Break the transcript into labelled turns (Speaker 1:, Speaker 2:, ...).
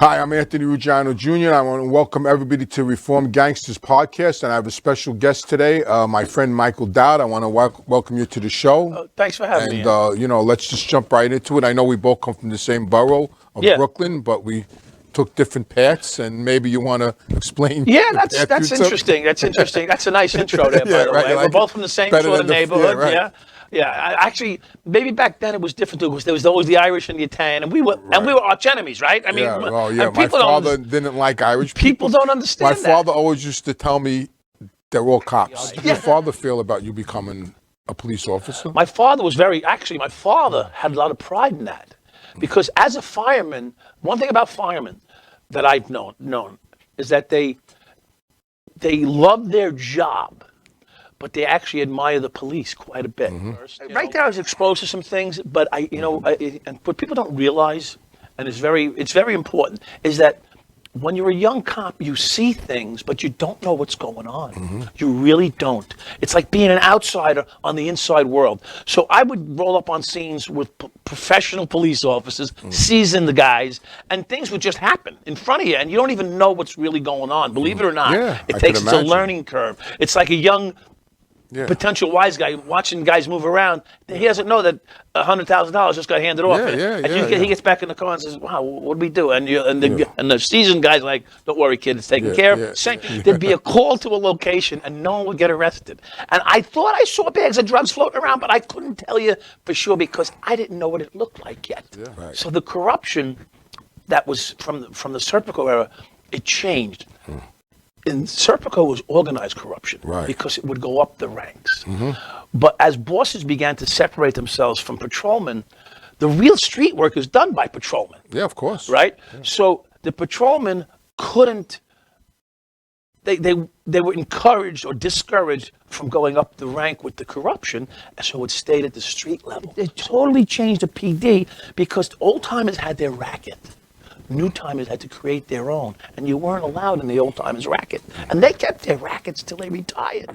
Speaker 1: Hi, I'm Anthony Ruggiano Jr. I want to welcome everybody to Reform Gangsters podcast, and I have a special guest today, my friend Michael Dowd. I want to welcome you to the show.
Speaker 2: Thanks for having me.
Speaker 1: And let's just jump right into it. I know we both come from the same borough of Brooklyn, but we took different paths, and maybe you want to explain.
Speaker 2: Yeah, that's interesting. That's interesting. That's a nice intro there, by the way. We're both from the same sort of neighborhood. Yeah. Actually, maybe back then it was different too, because there was always the Irish and the Italian, and we were arch enemies, right? I mean,
Speaker 1: my father didn't like Irish people.
Speaker 2: People don't understand
Speaker 1: that. My father always used to tell me they're all cops. How did your father feel about you becoming a police officer?
Speaker 2: My father was my father had a lot of pride in that, because as a fireman, one thing about firemen that I've known is that they love their job, but they actually admire the police quite a bit. Mm-hmm. Right there, I was exposed to some things, but and what people don't realize, and it's very important, is that when you're a young cop, you see things, but you don't know what's going on. Mm-hmm. You really don't. It's like being an outsider on the inside world. So I would roll up on scenes with professional police officers, seasoned the guys, and things would just happen in front of you, and you don't even know what's really going on. Believe it or not, it's a learning curve. It's like a young potential wise guy watching guys move around. He doesn't know that $100,000 just got handed off. He gets back in the car and says, "Wow, what do we do?" And the seasoned guy's like, "Don't worry, kid, it's taken care of." There'd be a call to a location, and no one would get arrested. And I thought I saw bags of drugs floating around, but I couldn't tell you for sure because I didn't know what it looked like yet. So the corruption that was from the Serpico era, it changed. In Serpico was organized corruption because it would go up the ranks. Mm-hmm. But as bosses began to separate themselves from patrolmen, the real street work is done by patrolmen.
Speaker 1: Yeah, of course.
Speaker 2: Right? Yeah. So the patrolmen couldn't, they were encouraged or discouraged from going up the rank with the corruption, and so it stayed at the street level. It totally changed the PD because old timers had their racket. New timers had to create their own, and you weren't allowed in the old timers racket, and they kept their rackets till they retired.